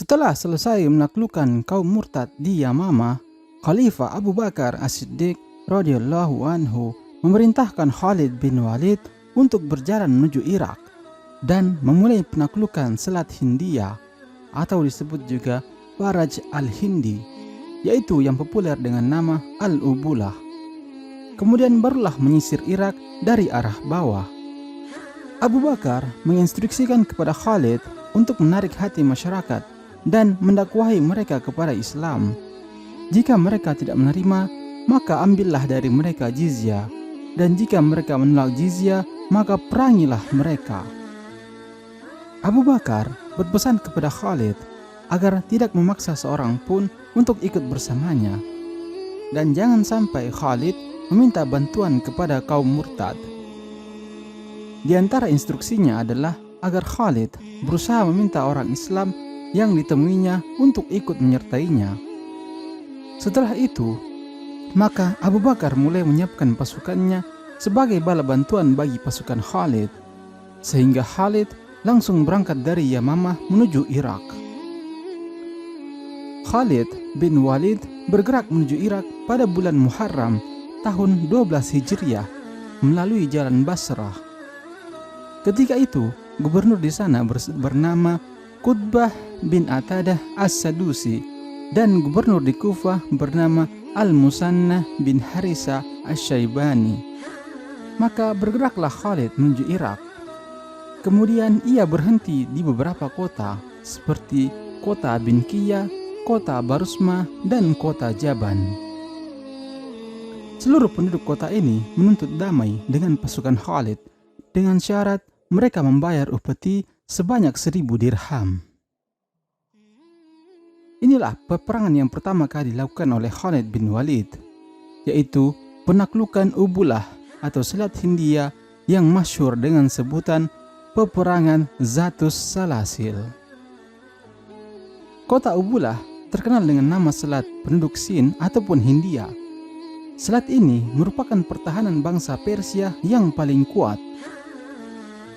Setelah selesai menaklukkan kaum murtad di Yamama, Khalifah Abu Bakar As-Siddiq radhiyallahu anhu memerintahkan Khalid bin Walid untuk berjalan menuju Irak dan memulai penaklukan Selat Hindia atau disebut juga Faraj al-Hindi, yaitu yang populer dengan nama Al-Ubulah. Kemudian barulah menyisir Irak dari arah bawah. Abu Bakar menginstruksikan kepada Khalid untuk menarik hati masyarakat dan mendakwahi mereka kepada Islam. Jika mereka tidak menerima, maka ambillah dari mereka jizyah, dan jika mereka menolak jizyah, maka perangilah mereka. Abu Bakar berpesan kepada Khalid agar tidak memaksa seorang pun untuk ikut bersamanya, dan jangan sampai Khalid meminta bantuan kepada kaum murtad. Di antara instruksinya adalah agar Khalid berusaha meminta orang Islam yang ditemuinya untuk ikut menyertainya. Setelah itu, maka Abu Bakar mulai menyiapkan pasukannya sebagai bala bantuan bagi pasukan Khalid, sehingga Khalid langsung berangkat dari Yamamah menuju Irak. Khalid bin Walid bergerak menuju Irak pada bulan Muharram tahun 12 Hijriah melalui jalan Basrah. Ketika itu, gubernur di sana bernama Qutbah bin Atadah As-Sadusi, dan gubernur di Kufah bernama Al-Musanna bin Harisa Asy-Syaibani. Maka bergeraklah Khalid menuju Irak. Kemudian ia berhenti di beberapa kota seperti kota Binqiyah, kota Barusma, dan kota Jaban. Seluruh penduduk kota ini menuntut damai dengan pasukan Khalid dengan syarat mereka membayar upeti sebanyak 1.000 dirham. Inilah peperangan yang pertama kali dilakukan oleh Khalid bin Walid, yaitu penaklukan Ubulah atau Selat Hindia yang masyhur dengan sebutan peperangan Zatus Salasil. Kota Ubulah terkenal dengan nama selat penduduk Sin ataupun Hindia. Selat ini merupakan pertahanan bangsa Persia yang paling kuat.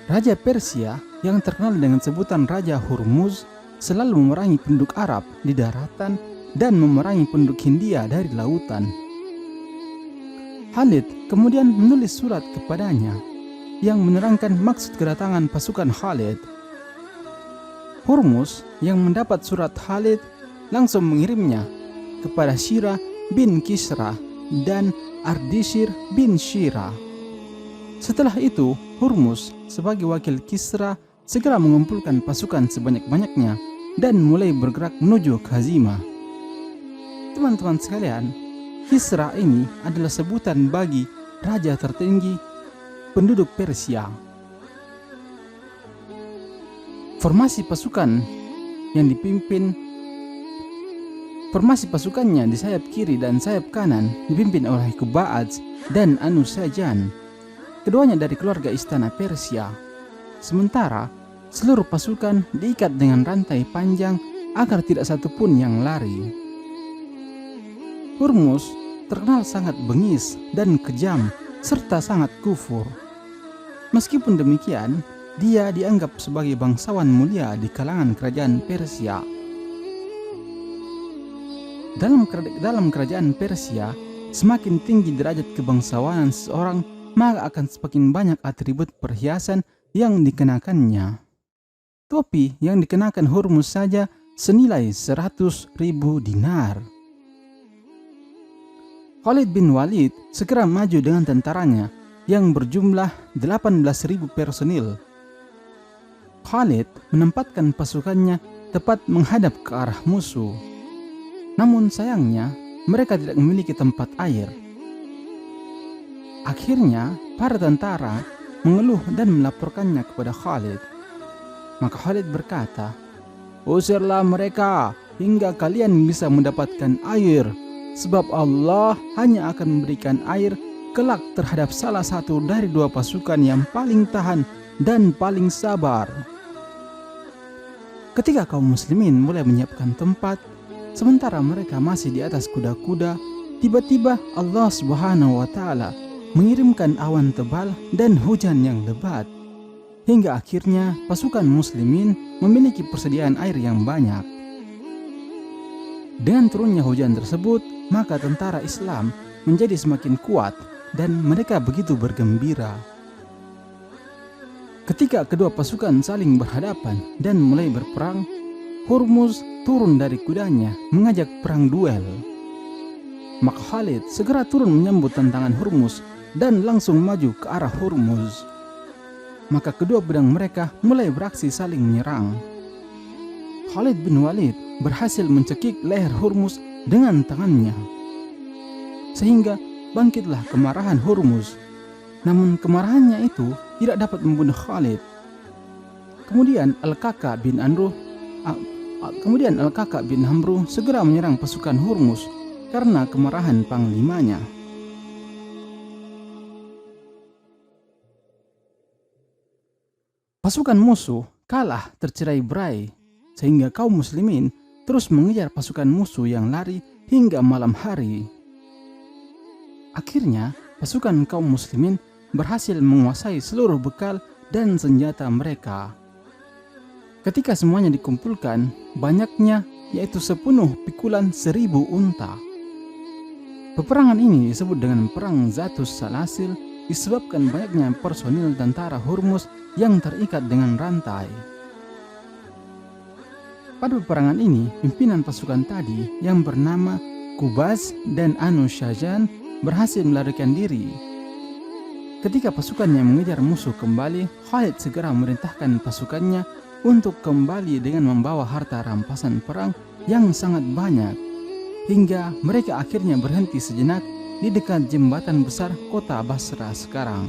Raja Persia yang terkenal dengan sebutan Raja Hurmuz selalu memerangi penduduk Arab di daratan dan memerangi penduduk Hindia dari lautan. Khalid kemudian menulis surat kepadanya yang menerangkan maksud kedatangan pasukan Khalid. Hurmuz yang mendapat surat Khalid langsung mengirimnya kepada Syirah bin Kisra dan Ardishir bin Syirah. Setelah itu, Hurmuz sebagai wakil Kisra segera mengumpulkan pasukan sebanyak-banyaknya dan mulai bergerak menuju Khazimah. Teman-teman sekalian, Kisra ini adalah sebutan bagi raja tertinggi penduduk Persia. Formasi pasukannya di sayap kiri dan sayap kanan dipimpin oleh Quba'az dan Anusajan, keduanya dari keluarga istana Persia. Sementara seluruh pasukan diikat dengan rantai panjang agar tidak satu pun yang lari. Hurmuz terkenal sangat bengis dan kejam serta sangat kufur. Meskipun demikian, dia dianggap sebagai bangsawan mulia di kalangan kerajaan Persia. Dalam kerajaan Persia, semakin tinggi derajat kebangsawanan seseorang, maka akan semakin banyak atribut perhiasan yang dikenakannya. Topi yang dikenakan Hurmuz saja senilai 100.000 dinar. Khalid bin Walid segera maju dengan tentaranya yang berjumlah 18.000 personil. Khalid menempatkan pasukannya tepat menghadap ke arah musuh. Namun sayangnya, mereka tidak memiliki tempat air. Akhirnya, para tentara mengeluh dan melaporkannya kepada Khalid. Maka Khalid berkata, "Usirlah mereka hingga kalian bisa mendapatkan air, sebab Allah hanya akan memberikan air kelak terhadap salah satu dari dua pasukan yang paling tahan dan paling sabar." Ketika kaum muslimin mulai menyiapkan tempat, sementara mereka masih di atas kuda-kuda, tiba-tiba Allah Subhanahu wa Ta'ala mengirimkan awan tebal dan hujan yang lebat, hingga akhirnya pasukan muslimin memiliki persediaan air yang banyak. Dengan turunnya hujan tersebut, maka tentara Islam menjadi semakin kuat dan mereka begitu bergembira. Ketika kedua pasukan saling berhadapan dan mulai berperang, Hurmuz turun dari kudanya mengajak perang duel. Maka Khalid segera turun menyambut tantangan Hurmuz dan langsung maju ke arah Hurmuz. Maka kedua pedang mereka mulai beraksi saling menyerang. Khalid bin Walid berhasil mencekik leher Hurmuz dengan tangannya, sehingga bangkitlah kemarahan Hurmuz. Namun kemarahannya itu tidak dapat membunuh Khalid. Kemudian Al-Kaka bin Amru segera menyerang pasukan Hurmuz karena kemarahan panglimanya. Pasukan musuh kalah tercerai-berai, sehingga kaum muslimin terus mengejar pasukan musuh yang lari hingga malam hari. Akhirnya, pasukan kaum muslimin berhasil menguasai seluruh bekal dan senjata mereka. Ketika semuanya dikumpulkan, banyaknya yaitu sepenuh pikulan 1000 unta. Peperangan ini disebut dengan Perang Zatus Salasil disebabkan banyaknya personil tentara Hurmuz yang terikat dengan rantai. Pada peperangan ini, pimpinan pasukan tadi yang bernama Kubaz dan Anu Syajan berhasil melarikan diri. Ketika pasukannya mengejar musuh kembali, Khalid segera memerintahkan pasukannya untuk kembali dengan membawa harta rampasan perang yang sangat banyak, hingga mereka akhirnya berhenti sejenak di dekat jembatan besar kota Basra sekarang.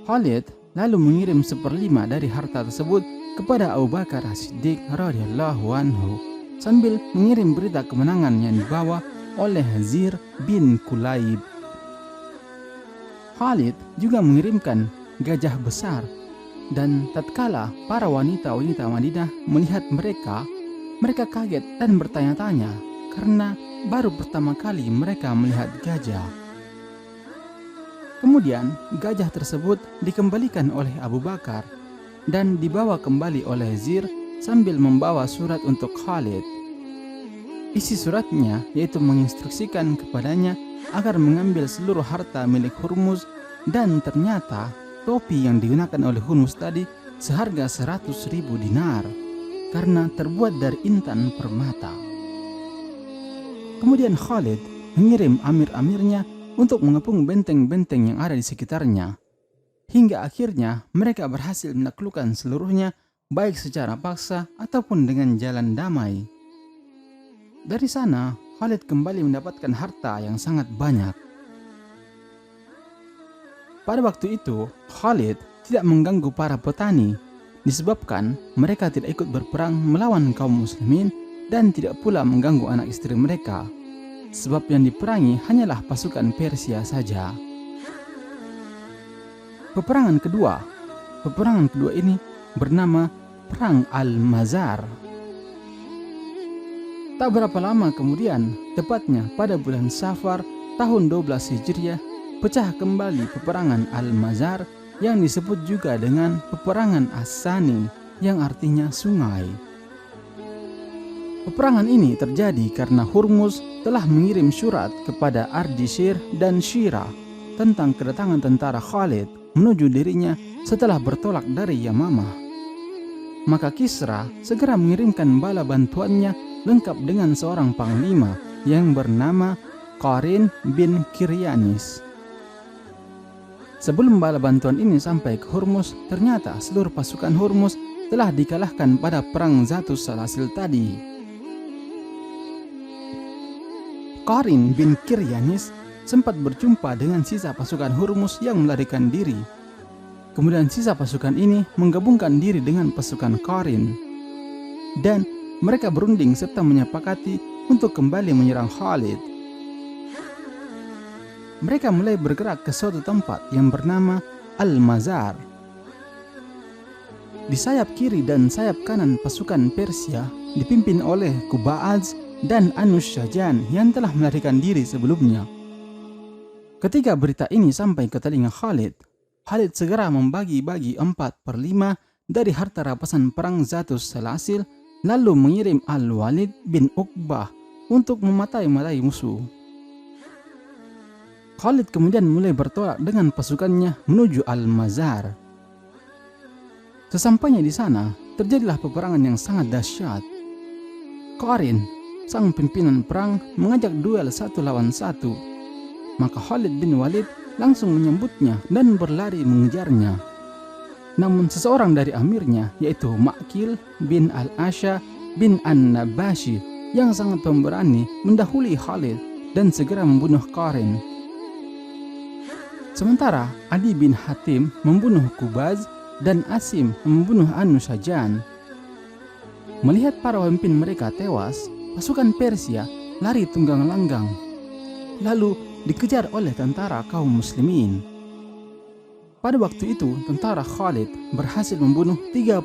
Khalid lalu mengirim 1/5 dari harta tersebut kepada Abu Bakar As-Siddiq radhiyallahu anhu sambil mengirim berita kemenangan yang dibawa oleh Zir bin Kulayb. Khalid juga mengirimkan gajah besar, dan tatkala para wanita-wanita Madinah melihat mereka kaget dan bertanya-tanya karena baru pertama kali mereka melihat gajah. Kemudian gajah tersebut dikembalikan oleh Abu Bakar dan dibawa kembali oleh Zir sambil membawa surat untuk Khalid. Isi suratnya yaitu menginstruksikan kepadanya agar mengambil seluruh harta milik Hurmuz, dan ternyata topi yang digunakan oleh Hurmuz tadi seharga 100.000 dinar karena terbuat dari intan permata. Kemudian Khalid mengirim amir-amirnya untuk mengepung benteng-benteng yang ada di sekitarnya, hingga akhirnya mereka berhasil menaklukkan seluruhnya baik secara paksa ataupun dengan jalan damai. Dari sana Khalid kembali mendapatkan harta yang sangat banyak. Pada waktu itu Khalid tidak mengganggu para petani disebabkan mereka tidak ikut berperang melawan kaum muslimin dan tidak pula mengganggu anak istri mereka, sebab yang diperangi hanyalah pasukan Persia saja. Peperangan kedua ini bernama Perang Al-Mazar. Tak berapa lama kemudian, tepatnya pada bulan Safar tahun 12 Hijriah, pecah kembali peperangan Al-Mazar yang disebut juga dengan Peperangan As-Sani yang artinya sungai. Peperangan ini terjadi karena Hurmuz telah mengirim surat kepada Ardishir dan Syirah tentang kedatangan tentara Khalid menuju dirinya setelah bertolak dari Yamamah. Maka Kisra segera mengirimkan bala bantuannya lengkap dengan seorang panglima yang bernama Qarin bin Kiryanis. Sebelum bala bantuan ini sampai ke Hurmuz, ternyata seluruh pasukan Hurmuz telah dikalahkan pada perang Zatus Salasil tadi. Qarin bin Kiryanis sempat berjumpa dengan sisa pasukan Hurmuz yang melarikan diri. Kemudian sisa pasukan ini menggabungkan diri dengan pasukan Qarin, dan mereka berunding serta menyepakati untuk kembali menyerang Khalid. Mereka mulai bergerak ke suatu tempat yang bernama Al-Mazar. Di sayap kiri dan sayap kanan pasukan Persia dipimpin oleh Kuba'az dan Anus Syajan yang telah melarikan diri sebelumnya. Ketika berita ini sampai ke telinga Khalid, Khalid segera membagi-bagi 4/5 dari harta rampasan perang Zatus Salasil lalu mengirim Al-Walid bin Uqbah untuk mematai-matai musuh. Khalid kemudian mulai bertolak dengan pasukannya menuju Al-Mazar. Sesampainya di sana, terjadilah peperangan yang sangat dahsyat. Qarin, sang pimpinan perang, mengajak duel 1 lawan 1. Maka Khalid bin Walid langsung menyambutnya dan berlari mengejarnya. Namun seseorang dari amirnya, yaitu Ma'qil bin Al-Asha bin An-Nabashi, yang sangat pemberani, mendahului Khalid dan segera membunuh Qarin. Sementara Adi bin Hatim membunuh Kubaz dan Asim membunuh Anusajan. Melihat para pemimpin mereka tewas, pasukan Persia lari tunggang langgang, lalu dikejar oleh tentara kaum muslimin. Pada waktu itu, tentara Khalid berhasil membunuh 30.000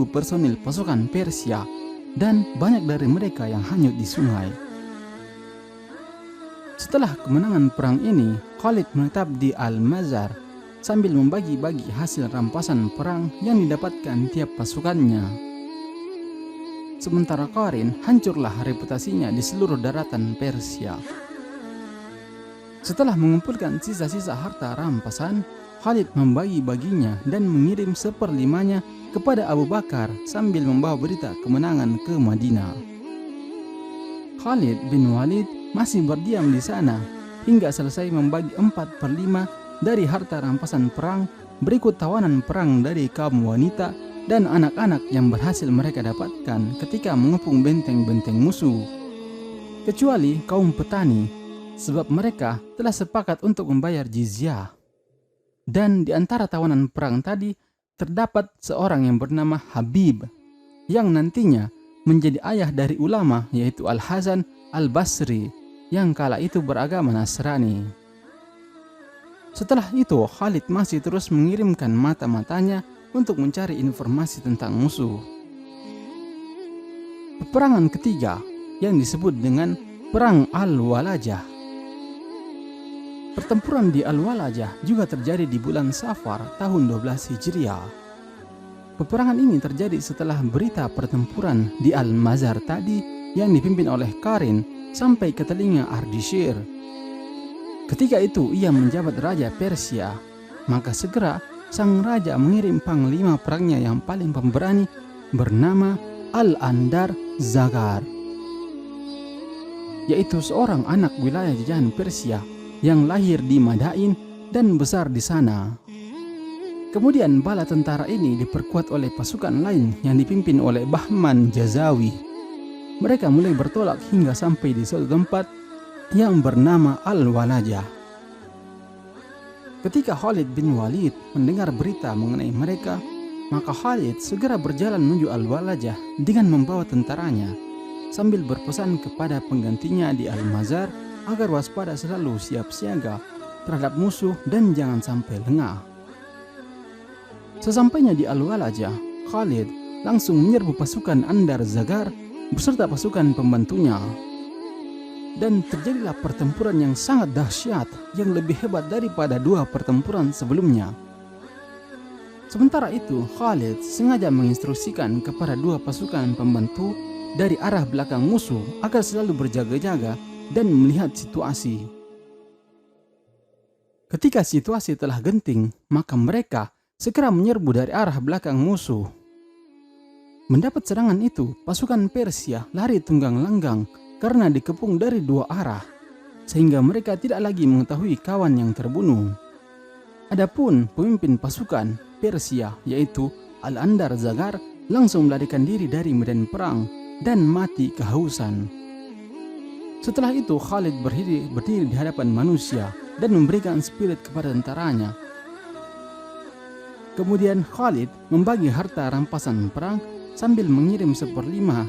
personil pasukan Persia dan banyak dari mereka yang hanyut di sungai. Setelah kemenangan perang ini, Khalid menetap di Al-Mazar sambil membagi-bagi hasil rampasan perang yang didapatkan tiap pasukannya. Sementara Qarin hancurlah reputasinya di seluruh daratan Persia. Setelah mengumpulkan sisa-sisa harta rampasan, Khalid membagi-baginya dan mengirim 1/5-nya kepada Abu Bakar sambil membawa berita kemenangan ke Madinah. Khalid bin Walid masih berdiam di sana hingga selesai membagi 4/5 dari harta rampasan perang berikut tawanan perang dari kaum wanita dan anak-anak yang berhasil mereka dapatkan ketika mengepung benteng-benteng musuh, kecuali kaum petani, sebab mereka telah sepakat untuk membayar jizyah. Dan di antara tawanan perang tadi terdapat seorang yang bernama Habib, yang nantinya menjadi ayah dari ulama, yaitu Al-Hasan Al-Basri, yang kala itu beragama Nasrani. Setelah itu, Khalid masih terus mengirimkan mata-matanya untuk mencari informasi tentang musuh. Peperangan ketiga yang disebut dengan Perang Al-Walajah. Pertempuran di Al-Walajah juga terjadi di bulan Safar tahun 12 Hijriah. Peperangan ini terjadi setelah berita pertempuran di Al-Mazar tadi yang dipimpin oleh Qarin sampai ke telinga Ardishir. Ketika itu ia menjabat raja Persia, maka segera sang raja mengirim panglima perangnya yang paling pemberani bernama Al-Andar Zagar, yaitu seorang anak wilayah jajahan Persia yang lahir di Madain dan besar di sana. Kemudian bala tentara ini diperkuat oleh pasukan lain yang dipimpin oleh Bahman Jazawi. Mereka mulai bertolak hingga sampai di suatu tempat yang bernama Al-Walajah. Ketika Khalid bin Walid mendengar berita mengenai mereka, maka Khalid segera berjalan menuju Al-Walajah dengan membawa tentaranya, sambil berpesan kepada penggantinya di Al-Mazar agar waspada selalu siap siaga terhadap musuh dan jangan sampai lengah. Sesampainya di Al-Walajah, Khalid langsung menyerbu pasukan Andar Zagar beserta pasukan pembantunya. Dan terjadilah pertempuran yang sangat dahsyat yang lebih hebat daripada 2 pertempuran sebelumnya. Sementara itu, Khalid sengaja menginstruksikan kepada 2 pasukan pembantu dari arah belakang musuh agar selalu berjaga-jaga dan melihat situasi. Ketika situasi telah genting, maka mereka segera menyerbu dari arah belakang musuh. Mendapat serangan itu, pasukan Persia lari tunggang langgang karena dikepung dari 2 arah, sehingga mereka tidak lagi mengetahui kawan yang terbunuh. Adapun pemimpin pasukan Persia, yaitu Al-Andar Zagar, langsung melarikan diri dari medan perang dan mati kehausan. Setelah itu, Khalid berdiri di hadapan manusia dan memberikan spirit kepada tentaranya. Kemudian Khalid membagi harta rampasan perang sambil mengirim 1/5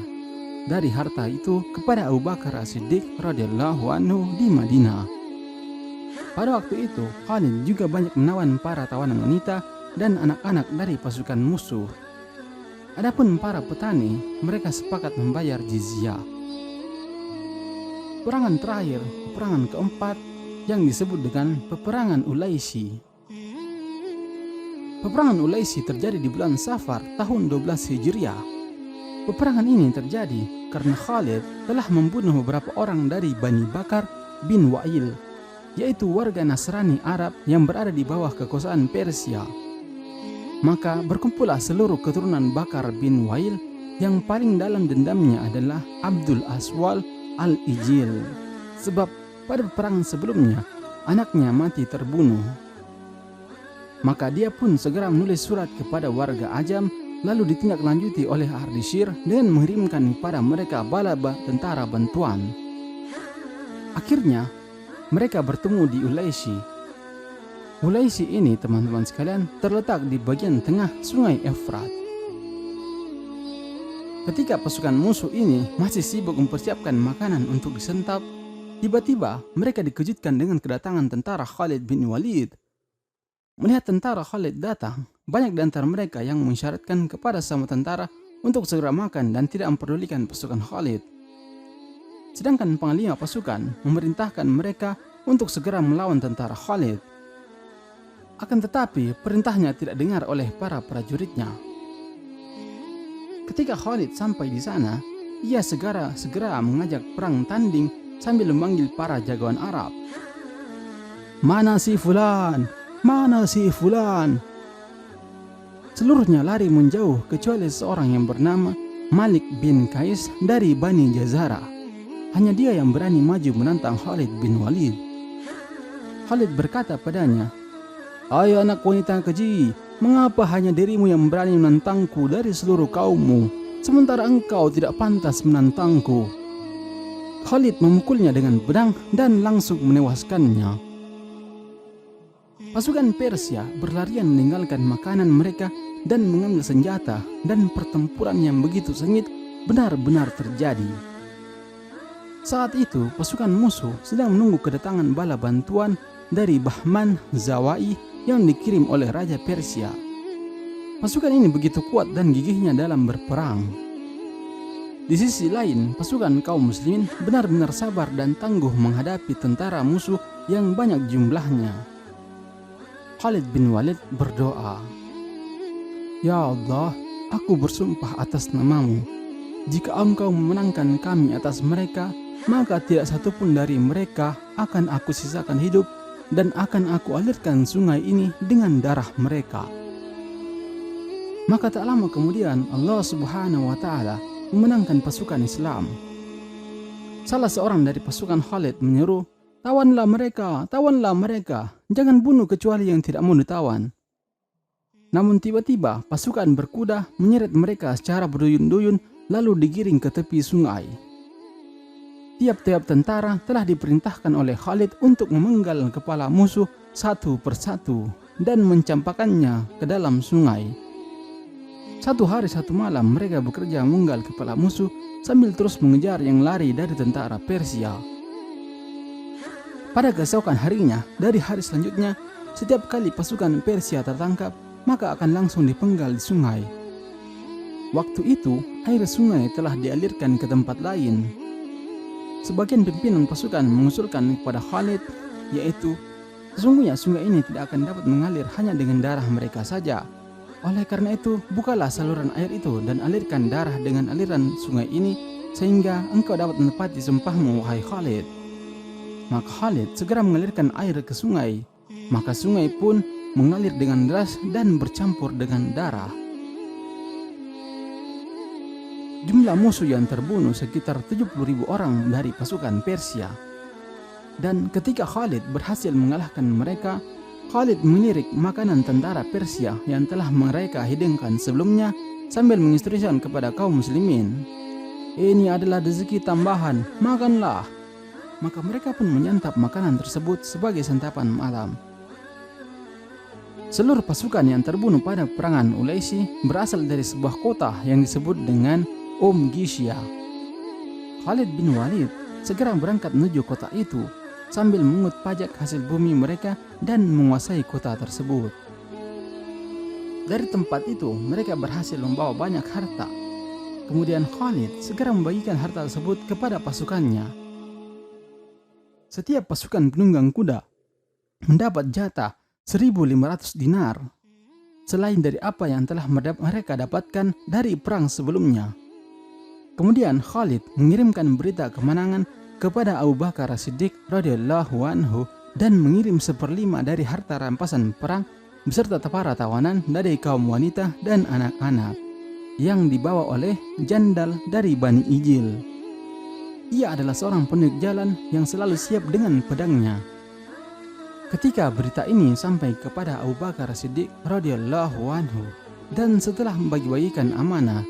dari harta itu kepada Abu Bakar As-Siddiq radhiyallahu anhu di Madinah. Pada waktu itu, Khalid juga banyak menawan para tawanan wanita dan anak-anak dari pasukan musuh. Adapun para petani, mereka sepakat membayar jizyah. Peperangan terakhir, peperangan keempat yang disebut dengan Peperangan Ulaisi. Peperangan Ulaisi terjadi di bulan Safar tahun 12 Hijriah. Peperangan ini terjadi karena Khalid telah membunuh beberapa orang dari Bani Bakar bin Wa'il, yaitu warga Nasrani Arab yang berada di bawah kekuasaan Persia. Maka berkumpullah seluruh keturunan Bakar bin Wa'il. Yang paling dalam dendamnya adalah Abdul Aswal al-Ijil, sebab pada peperangan sebelumnya anaknya mati terbunuh. Maka dia pun segera menulis surat kepada warga Ajam, lalu ditindaklanjuti oleh Ardishir dengan mengirimkan kepada mereka bala tentara bantuan. Akhirnya mereka bertemu di Ulaisi. Ulaisi ini, teman-teman sekalian, terletak di bagian tengah sungai Efrat. Ketika pasukan musuh ini masih sibuk mempersiapkan makanan untuk disantap, tiba-tiba mereka dikejutkan dengan kedatangan tentara Khalid bin Walid. Melihat tentara Khalid datang, banyak di antara mereka yang mengisyaratkan kepada sama tentara untuk segera makan dan tidak memperdulikan pasukan Khalid. Sedangkan panglima pasukan memerintahkan mereka untuk segera melawan tentara Khalid. Akan tetapi perintahnya tidak dengar oleh para prajuritnya. Ketika Khalid sampai di sana, ia segera mengajak perang tanding sambil memanggil para jagoan Arab. "Mana si fulan? Mana si fulan?" Seluruhnya lari menjauh kecuali seorang yang bernama Malik bin Qais dari Bani Jazara. Hanya dia yang berani maju menantang Khalid bin Walid. Khalid berkata padanya, "Hai anak wanita keji, mengapa hanya dirimu yang berani menantangku dari seluruh kaummu, sementara engkau tidak pantas menantangku?" Khalid memukulnya dengan pedang dan langsung menewaskannya. Pasukan Persia berlarian meninggalkan makanan mereka dan mengambil senjata, dan pertempuran yang begitu sengit benar-benar terjadi. Saat itu pasukan musuh sedang menunggu kedatangan bala bantuan dari Bahman Zawai yang dikirim oleh Raja Persia. Pasukan ini begitu kuat dan gigihnya dalam berperang. Di sisi lain, pasukan kaum muslimin benar-benar sabar dan tangguh menghadapi tentara musuh yang banyak jumlahnya. Khalid bin Walid berdoa, "Ya Allah, aku bersumpah atas namamu, jika engkau memenangkan kami atas mereka, maka tidak satupun dari mereka akan aku sisakan hidup, dan akan aku alirkan sungai ini dengan darah mereka." Maka tak lama kemudian Allah Subhanahu wa Ta'ala memenangkan pasukan Islam. Salah seorang dari pasukan Khalid menyeru, tawanlah mereka, jangan bunuh kecuali yang tidak mau ditawan." Namun tiba-tiba pasukan berkuda menyeret mereka secara berduyun-duyun, lalu digiring ke tepi sungai. Tiap-tiap tentara telah diperintahkan oleh Khalid untuk memenggal kepala musuh satu persatu dan mencampakkannya ke dalam sungai. 1 hari 1 malam mereka bekerja memenggal kepala musuh sambil terus mengejar yang lari dari tentara Persia. Pada keesokan harinya, dari hari selanjutnya, setiap kali pasukan Persia tertangkap, maka akan langsung dipenggal di sungai. Waktu itu, air sungai telah dialirkan ke tempat lain. Sebagian pimpinan pasukan mengusulkan kepada Khalid, yaitu, sesungguhnya sungai ini tidak akan dapat mengalir hanya dengan darah mereka saja. Oleh karena itu, bukalah saluran air itu dan alirkan darah dengan aliran sungai ini, sehingga engkau dapat menepati sumpahmu, wahai Khalid. Maka Khalid segera mengalirkan air ke sungai, maka sungai pun mengalir dengan deras dan bercampur dengan darah. Jumlah musuh yang terbunuh sekitar 70.000 orang dari pasukan Persia. Dan ketika Khalid berhasil mengalahkan mereka, Khalid melirik makanan tentara Persia yang telah mereka hidangkan sebelumnya sambil menginstruksikan kepada kaum muslimin, "Ini adalah rezeki tambahan, makanlah." Maka mereka pun menyantap makanan tersebut sebagai santapan malam. Seluruh pasukan yang terbunuh pada peperangan Ulaisi berasal dari sebuah kota yang disebut dengan Gisya. Khalid bin Walid segera berangkat menuju kota itu sambil memungut pajak hasil bumi mereka dan menguasai kota tersebut. Dari tempat itu mereka berhasil membawa banyak harta. Kemudian Khalid segera membagikan harta tersebut kepada pasukannya. Setiap pasukan penunggang kuda mendapat jatah 1.500 dinar, selain dari apa yang telah mereka dapatkan dari perang sebelumnya. Kemudian Khalid mengirimkan berita kemenangan kepada Abu Bakar As-Siddiq radhiyallahu anhu dan mengirim 1/5 dari harta rampasan perang beserta para tawanan dari kaum wanita dan anak-anak yang dibawa oleh Jandal dari Bani Ijil. Ia adalah seorang penunjuk jalan yang selalu siap dengan pedangnya. Ketika berita ini sampai kepada Abu Bakar As-Siddiq radhiyallahu anhu dan setelah membagi-bagikan amanah,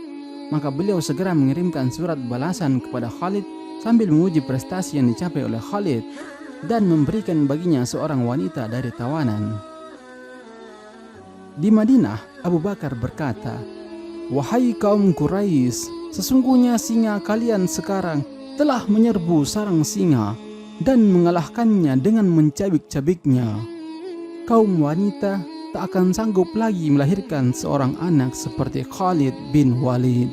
maka beliau segera mengirimkan surat balasan kepada Khalid sambil memuji prestasi yang dicapai oleh Khalid dan memberikan baginya seorang wanita dari tawanan. Di Madinah, Abu Bakar berkata, "Wahai kaum Quraisy, sesungguhnya singa kalian sekarang telah menyerbu sarang singa dan mengalahkannya dengan mencabik-cabiknya. Kaum wanita tak akan sanggup lagi melahirkan seorang anak seperti Khalid bin Walid."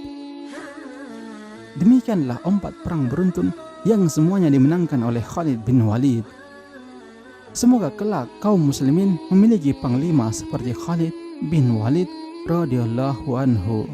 Demikianlah 4 perang beruntun yang semuanya dimenangkan oleh Khalid bin Walid. Semoga kelak kaum muslimin memiliki panglima seperti Khalid bin Walid radhiyallahu anhu.